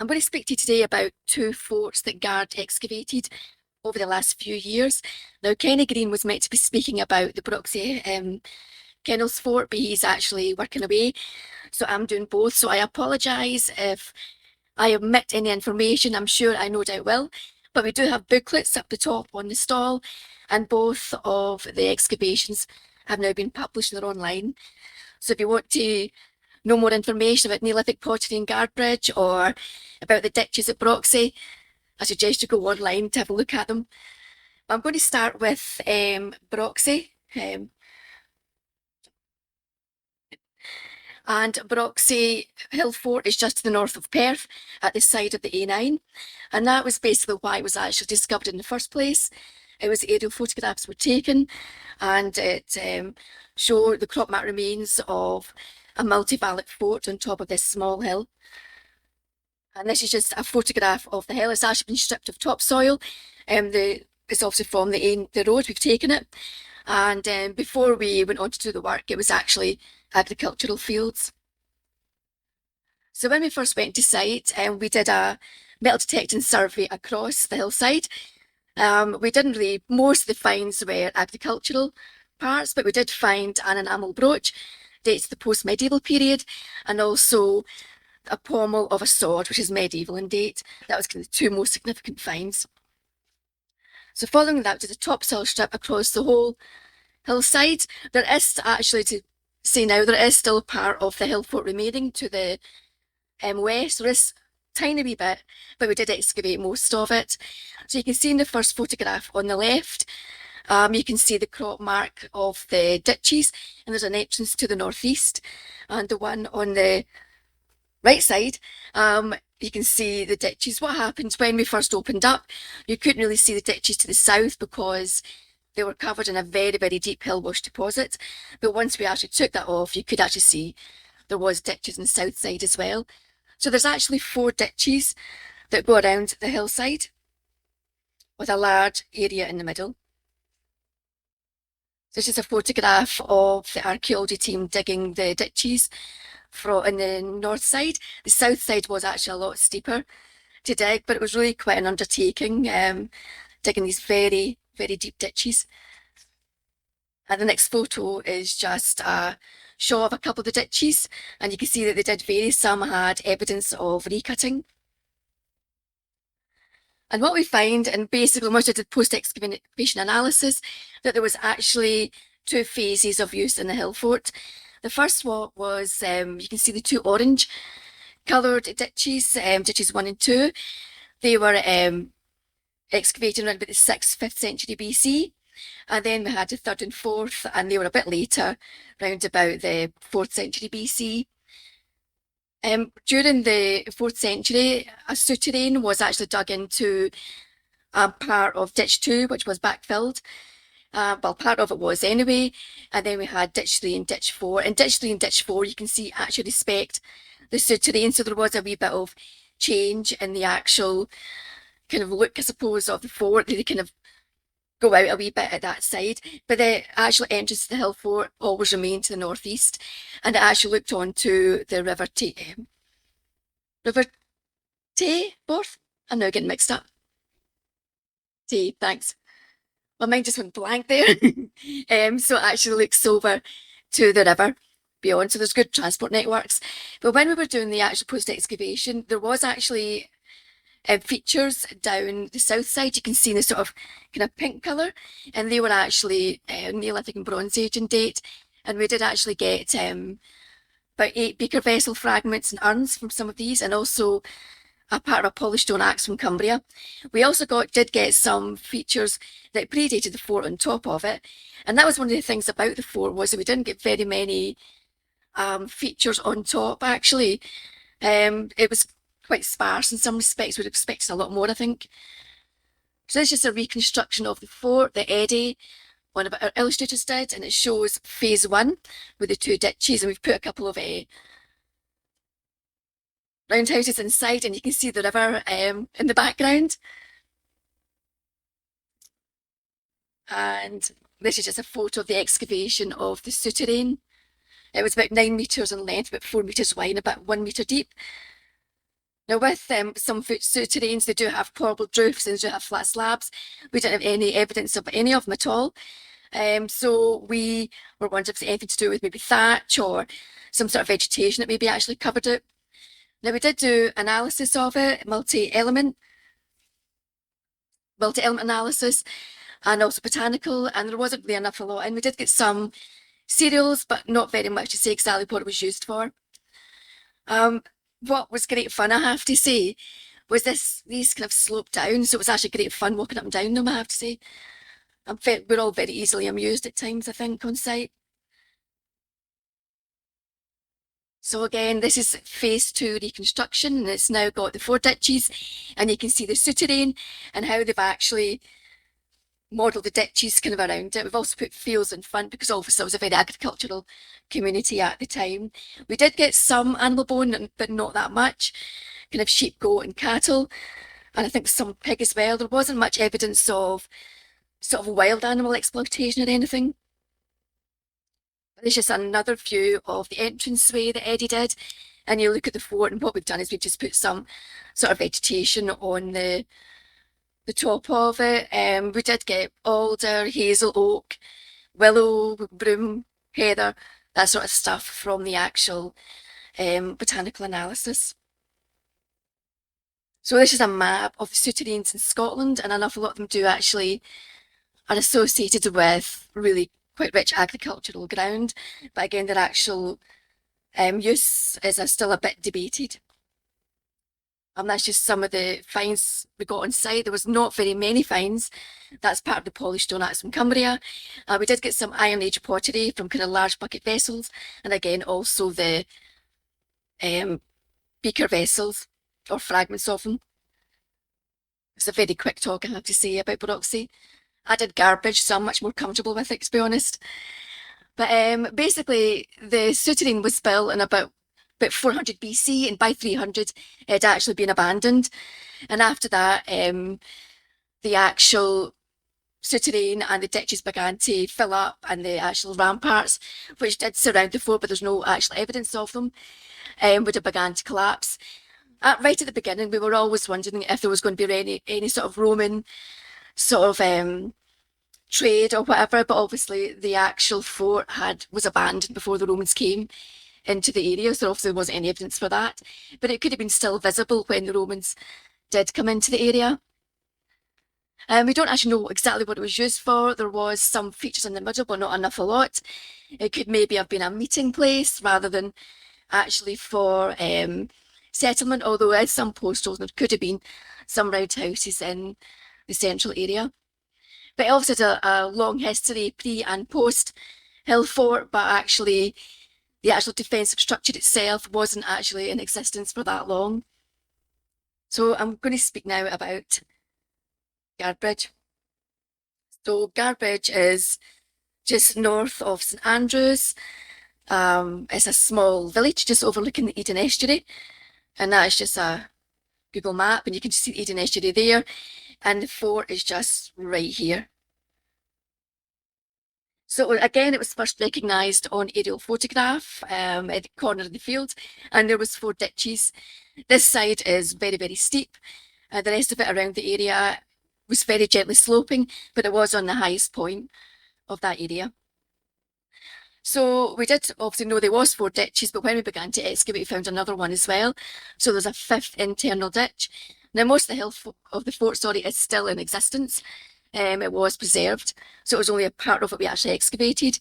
I'm going to speak to you today about two forts that Guard excavated over the last few years. Now, Kenny Green was meant to be speaking about the Broxie Kennels Fort, but he's actually working away, so I'm doing both. So I apologise if I omit any information. I'm sure I no doubt will, but we do have booklets up the top on the stall, and both of the excavations have now been published and they're online. So if you want to know more information about Neolithic pottery in Guardbridge or about the ditches at Broxie, I suggest you go online to have a look at them. I'm going to start with Broxie. And Broxie Hill Fort is just to the north of Perth at the side of the A9. And that was basically why it was actually discovered in the first place. It was aerial photographs were taken and it showed the crop mat remains of a multi-vallet fort on top of this small hill. And this is just a photograph of the hill. It's actually been stripped of topsoil. It's obviously from the road, we've taken it. And before we went on to do the work, it was actually agricultural fields. So when we first went to site, we did a metal detecting survey across the hillside. We didn't really, most of the finds were agricultural parts, but we did find an enamel brooch, dates to the post-medieval period, and also a pommel of a sword, which is medieval in date. That was kind of the two most significant finds. So following that to the topsoil strip across the whole hillside, there is actually, to say now, there is still part of the hill fort remaining to the west. There is a tiny wee bit, but we did excavate most of it. So you can see in the first photograph on the left, you can see the crop mark of the ditches, and there's an entrance to the northeast. And the one on the right side, you can see the ditches. What happened when we first opened up, you couldn't really see the ditches to the south because they were covered in a very, very deep hill wash deposit. But once we actually took that off, you could actually see there was ditches on the south side as well. So there's actually 4 ditches that go around the hillside with a large area in the middle. This is a photograph of the archaeology team digging the ditches in the north side. The south side was actually a lot steeper to dig, but it was really quite an undertaking, digging these very, very deep ditches. And the next photo is just a shot of a couple of the ditches, and you can see that they did vary. Some had evidence of recutting. And what we find, and basically when we did post-excavation analysis, that there was actually 2 phases of use in the hill fort. The first one was, you can see the 2 orange coloured ditches, ditches 1 and 2. They were excavated around about the 6th, 5th century BC. And then we had the 3rd and 4th, and they were a bit later, round about the 4th century BC. During the 4th century, a souterrain was actually dug into a part of ditch 2, which was backfilled. Well, part of it was anyway. And then we had ditch 3 and ditch 4. And ditch 3 and ditch 4, you can see, actually respect the souterrain. So there was a wee bit of change in the actual kind of look, I suppose, of the fort. They kind of go out a wee bit at that side, but the actual entrance to the hill fort always remained to the northeast, and it actually looked onto the River Borth? I'm now getting mixed up. Tay, thanks. My mind just went blank there. So it actually looks over to the river beyond, so there's good transport networks. But when we were doing the actual post-excavation, there was actually features down the south side. You can see the sort of kind of pink colour, and they were actually Neolithic and Bronze Age in date. And we did actually get about 8 beaker vessel fragments and urns from some of these, and also a part of a polished stone axe from Cumbria. We also did get some features that predated the fort on top of it, and that was one of the things about the fort, was that we didn't get very many features on top actually. It was quite sparse in some respects. We'd expected a lot more, I think. So this is just a reconstruction of the fort that Eddie, one of our illustrators, did, and it shows phase 1 with the 2 ditches, and we've put a couple of roundhouses inside, and you can see the river in the background. And this is just a photo of the excavation of the souterrain. It was about 9 metres in length, about 4 metres wide, and about 1 metre deep. Now with some souterrains, they do have portable roofs and they do have flat slabs. We didn't have any evidence of any of them at all. So we were wondering if it's anything to do with maybe thatch or some sort of vegetation that maybe actually covered it. Now we did do analysis of it, multi-element analysis, and also botanical, and there wasn't really enough a lot. And we did get some cereals, but not very much to say exactly what it was used for. What was great fun, I have to say, was these kind of sloped down. So it was actually great fun walking up and down them, I have to say. We're all very easily amused at times, I think, on site. So again, this is phase 2 reconstruction, and it's now got the 4 ditches, and you can see the souterrain and how they've actually modelled the ditches kind of around it. We've also put fields in front because obviously it was a very agricultural community at the time. We did get some animal bone, but not that much, kind of sheep, goat and cattle, and I think some pig as well. There wasn't much evidence of sort of wild animal exploitation or anything. There's just another view of the entranceway that Eddie did, and you look at the fort, and what we've done is we've just put some sort of vegetation on the top of it. We did get alder, hazel, oak, willow, broom, heather, that sort of stuff from the actual botanical analysis. So this is a map of the souterrains in Scotland, and an awful lot of them do actually are associated with really quite rich agricultural ground, but again their actual use is still a bit debated. That's just some of the finds we got on site. There was not very many finds. That's part of the polished stone acts from Cumbria. We did get some Iron Age pottery from kind of large bucket vessels, and again also the beaker vessels or fragments of them. It's a very quick talk, I have to say, about Baroxy. I did garbage, so I'm much more comfortable with it, to be honest. But basically, the souterrain was built in about 400 BC, and by 300 it had actually been abandoned. And after that, the actual souterrain and the ditches began to fill up, and the actual ramparts, which did surround the fort, but there's no actual evidence of them, would have began to collapse. Right at the beginning, we were always wondering if there was going to be any sort of Roman sort of trade or whatever, but obviously the actual fort was abandoned before the Romans came into the area, so obviously there wasn't any evidence for that, but it could have been still visible when the Romans did come into the area. We don't actually know exactly what it was used for. There was some features in the middle, but not enough a lot. It could maybe have been a meeting place rather than actually for settlement, although as some postals there could have been some roundhouses in the central area. But it also had a long history pre and post hill fort, but actually the actual defensive structure itself wasn't actually in existence for that long. So I'm going to speak now about Guardbridge. So Guardbridge is just north of St Andrews. It's a small village just overlooking the Eden Estuary, and that is just a Google map, and you can just see the Eden Estuary there, and the fort is just right here. So again, it was first recognised on aerial photograph at the corner of the field, and there was 4 ditches. This side is very, very steep. The rest of it around the area was very gently sloping, but it was on the highest point of that area. So we did obviously know there was 4 ditches, but when we began to excavate, we found another one as well. So there's a 5th internal ditch. Now most of the hill of the fort, is still in existence. It was preserved, so it was only a part of it we actually excavated.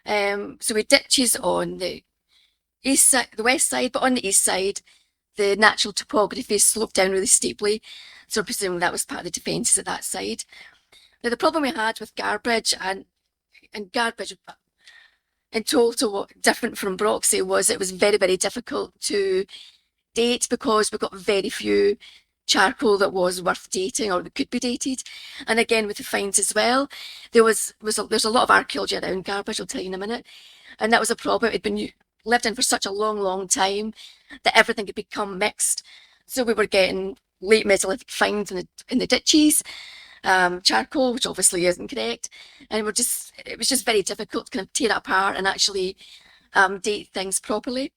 So we had ditches on the east side, the west side, but on the east side, the natural topography sloped down really steeply. So presuming that was part of the defences at that side. Now the problem we had with Guardbridge and Guardbridge in total, what different from Broxie was it was very, very difficult to date because we got very few charcoal that was worth dating or that could be dated. And again with the finds as well, there's a lot of archaeology around Guardbridge, I'll tell you in a minute, and that was a problem. It'd been lived in for such a long time that everything had become mixed. So we were getting late Mesolithic finds in the ditches, charcoal, which obviously isn't correct, and it was just very difficult to kind of tear it apart and actually date things properly.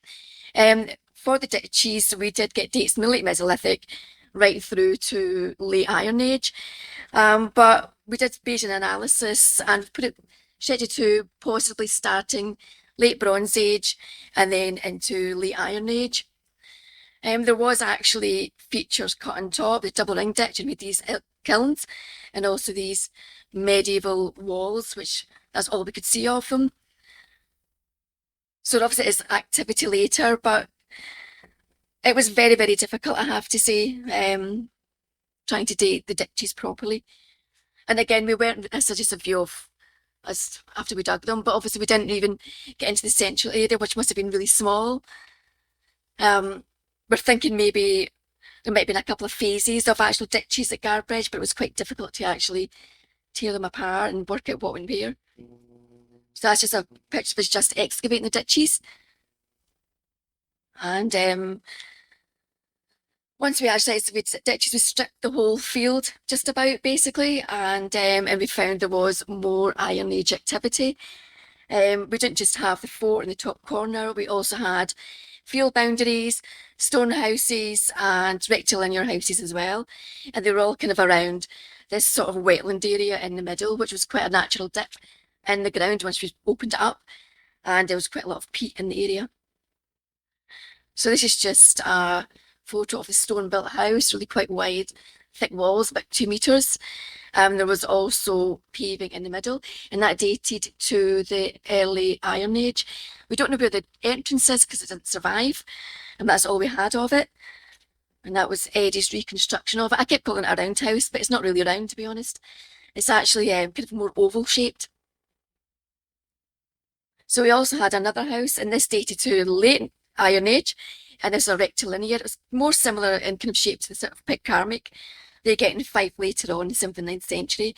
for the ditches, we did get dates in the late Mesolithic right through to late Iron Age. But we did Bayesian analysis and put it scheduled to possibly starting late Bronze Age and then into late Iron Age. There was actually features cut on top, the double ring ditch, and with these kilns, and also these medieval walls, which that's all we could see of them. So obviously it's activity later, but it was very, very difficult, I have to say, trying to date the ditches properly. And again, we weren't, this is just a view of us after we dug them, but obviously we didn't even get into the central area, which must have been really small. We're thinking maybe there might have been a couple of phases of actual ditches at Garbridge, but it was quite difficult to actually tear them apart and work out what went where. So that's just a picture of us just excavating the ditches. And once we actually excavated ditches, we stripped the whole field just about basically, and we found there was more Iron Age activity. We didn't just have the fort in the top corner, we also had field boundaries, stone houses, and rectilinear houses as well. And they were all kind of around this sort of wetland area in the middle, which was quite a natural dip in the ground once we opened it up. And there was quite a lot of peat in the area. So this is just a photo of the stone-built house, really quite wide, thick walls, about 2 meters. There was also paving in the middle, and that dated to the early Iron Age. We don't know where the entrance is because it didn't survive, and that's all we had of it. And that was Eddie's reconstruction of it. I kept calling it a roundhouse, but it's not really round, to be honest. It's actually kind of more oval shaped. So we also had another house, and this dated to the late Iron Age, and this is a rectilinear. It was more similar in kind of shape to the sort of Pitcairn. They get in Fife later on in the 7th and 9th century.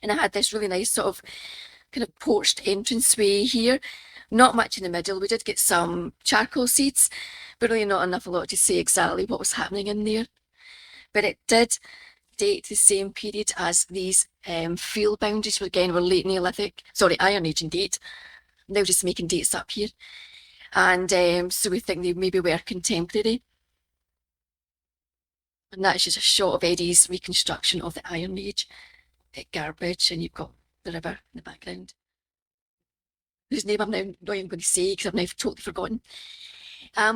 And it had this really nice sort of kind of porched entranceway here. Not much in the middle. We did get some charcoal seats, but really not enough a lot to say exactly what was happening in there. But it did date the same period as these field boundaries, which again were late Neolithic, sorry, Iron Age in date. Now just making dates up here. And so we think they maybe were contemporary. And that's just a shot of Eddie's reconstruction of the Iron Age at Garbridge, and you've got the river in the background, whose name I'm now not even going to say because I've now totally forgotten.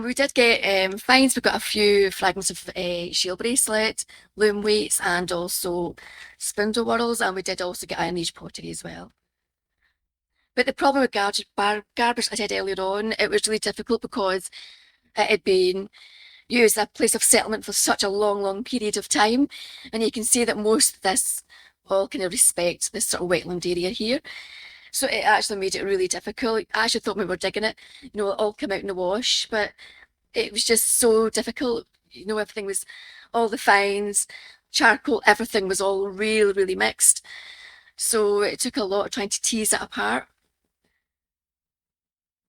We did get finds. We got a few fragments of shale bracelet, loom weights, and also spindle whorls, and we did also get Iron Age pottery as well. But the problem with Garbridge, I said earlier on, it was really difficult because it had been used as a place of settlement for such a long, long period of time. And you can see that most of this all kind of respect this sort of wetland area here. So it actually made it really difficult. I actually thought we were digging it, you know, it all came out in the wash, but it was just so difficult. You know, everything was, all the fines, charcoal, everything was all really, really mixed. So it took a lot trying to tease it apart.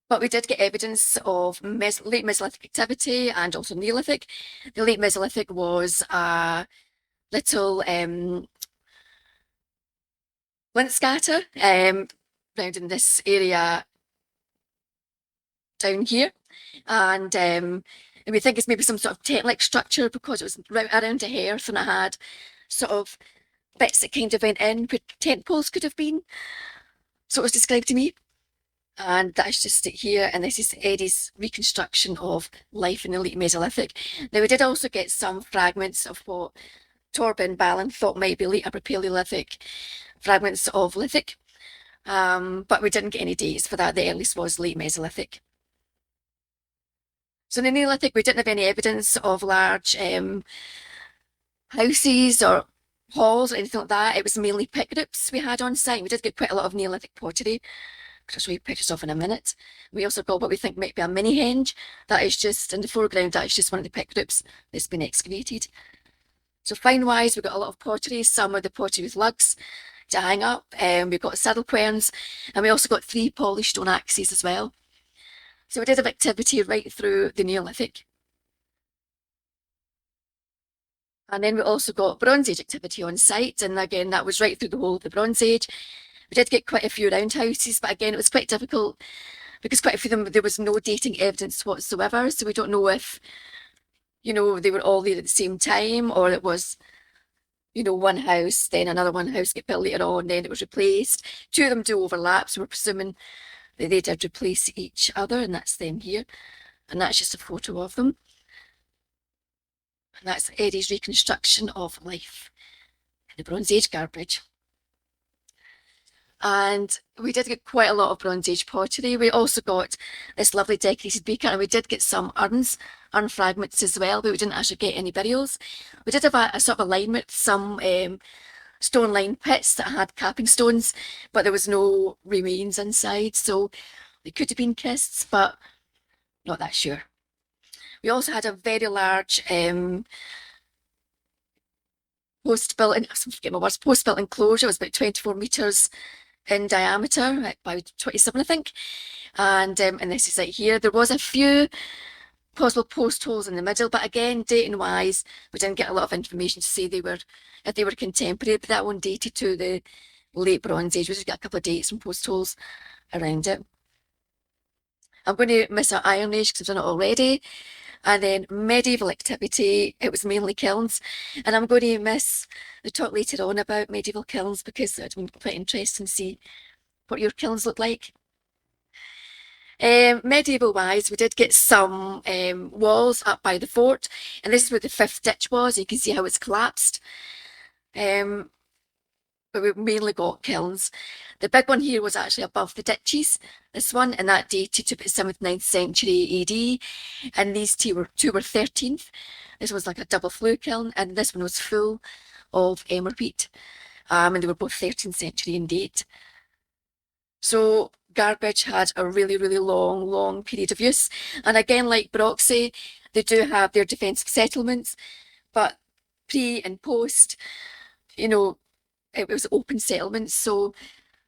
But we did get evidence of late Mesolithic activity and also Neolithic. The late Mesolithic was a little flint scatter round in this area down here. And we think it's maybe some sort of tent-like structure because it was around a hearth and it had sort of bits that kind of went in where tent poles could have been. So it was described to me. And that's just it here, and this is Eddie's reconstruction of life in the late Mesolithic. Now we did also get some fragments of what Torben Balin thought might be late Upper Paleolithic, fragments of lithic, but we didn't get any dates for that. The earliest was late Mesolithic. So in the Neolithic, we didn't have any evidence of large houses or halls or anything like that. It was mainly pit groups we had on site. We did get quite a lot of Neolithic pottery, which I'll show you pictures of in a minute. We also got what we think might be a mini henge. That is just in the foreground, that is just one of the pit groups that's been excavated. So fine-wise, we've got a lot of pottery, some of the pottery with lugs to hang up. We've got saddle querns, and we also got 3 polished stone axes as well. So we did have activity right through the Neolithic. And then we also got Bronze Age activity on site, and again, that was right through the whole of the Bronze Age. We did get quite a few roundhouses, but again, it was quite difficult because quite a few of them, there was no dating evidence whatsoever. So we don't know if, they were all there at the same time, or it was, one house, then another one house get built later on, then it was replaced. Two of them do overlap, so we're presuming that they did replace each other, and that's them here. And that's just a photo of them. And that's Eddie's reconstruction of life in the Bronze Age Garbage. And we did get quite a lot of Bronze Age pottery. We also got this lovely decorated beaker, and we did get some urn fragments as well, but we didn't actually get any burials. We did have a sort of alignment, some stone-lined pits that had capping stones, but there was no remains inside, so they could have been kists, but not that sure. We also had a very large post-built enclosure. It was about 24 metres in diameter by 27, I think. And this is it here. There was a few possible post holes in the middle, but again, dating wise, we didn't get a lot of information to say if they were contemporary, but that one dated to the late Bronze Age. We just got a couple of dates and post holes around it. I'm going to miss our Iron Age because I've done it already. And then medieval activity, it was mainly kilns. And I'm going to miss the talk later on about medieval kilns because it's been quite interesting to see what your kilns look like. Medieval wise, we did get some walls up by the fort, and this is where the fifth ditch was. You can see how it's collapsed. But we mainly got kilns. The big one here was actually above the ditches, this one, and that dated to the 7th, 9th century AD. And these two were 13th. This was like a double flue kiln, and this one was full of emmer wheat. And they were both 13th century in date. So garbage had a really, really long period of use. And again, like Broxie, they do have their defensive settlements, but pre and post, it was open settlements, so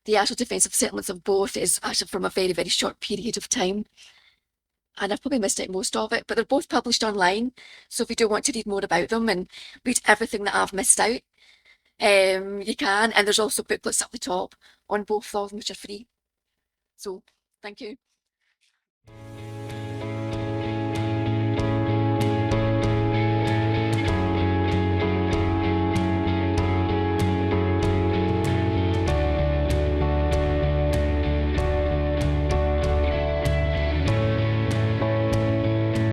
the actual defensive settlements of both is actually from a very, very short period of time. And I've probably missed out most of it, but they're both published online. So if you do want to read more about them and read everything that I've missed out, you can. And there's also booklets up the top on both of them, which are free. So thank you.